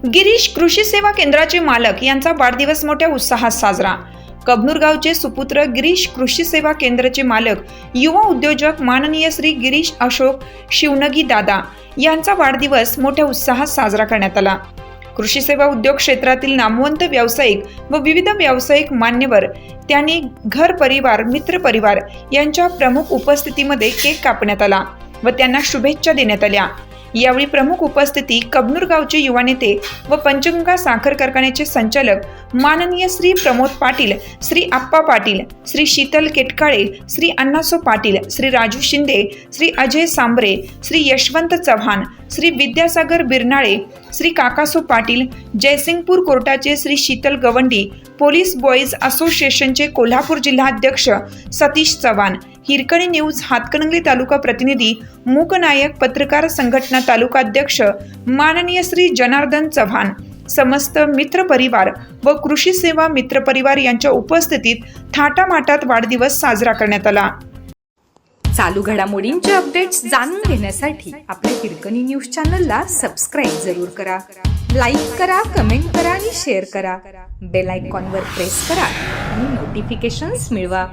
गिरीश कृषी सेवा केंद्राचे मालक यांचा वाढदिवस मोठ्या उत्साहात साजरा। कबनूर गावचे सुपुत्र गिरीश कृषी सेवा केंद्राचे मालक युवा उद्योजक माननीय श्री गिरीश अशोक शिवनगी दादा यांचा वाढदिवस मोठ्या उत्साहात साजरा करण्यात आला। कृषी सेवा उद्योग क्षेत्रातील नामवंत व्यावसायिक व विविध व्यावसायिक मान्यवर त्यांनी घर परिवार मित्र परिवार यांच्या प्रमुख उपस्थितीमध्ये केक कापण्यात आला व त्यांना शुभेच्छा देण्यात आल्या। यावेळी प्रमुख उपस्थिती कबनूर गावचे युवा नेते व पंचगंगा साखर कारखान्याचे संचालक माननीय श्री प्रमोद पाटील, श्री आप्पा पाटील, श्री शीतल केटकाळे, श्री अण्णासो पाटील, श्री राजू शिंदे, श्री अजय सांबरे, श्री यशवंत चव्हाण, श्री विद्यासागर बिरनाळे, श्री काकासो पाटील, जयसिंगपूर कोर्टाचे श्री शीतल गवंडी, पोलीस बॉईज असोसिएशनचे कोल्हापूर जिल्हाध्यक्ष सतीश चव्हाण, हिरकणी न्यूज हातकणंगले तालुका प्रतिनिधी मूकनायक, पत्रकार संघटना तालुका अध्यक्ष माननीय श्री जनार्दन चव्हाण, समस्त मित्र परिवार व कृषी सेवा मित्र परिवार यांच्या उपस्थितीत थाटामाटात वाढदिवस साजरा करण्यात आला। चालू घडामोडींचे अपडेट्स जाणून घेण्यासाठी आपल्या हिरकणी न्यूज चॅनलला सबस्क्राईब जरूर करा, लाईक करा, कमेंट करा आणि शेअर करा। बेल आयकॉनवर प्रेस करा आणि नोटिफिकेशन्स मिळवा।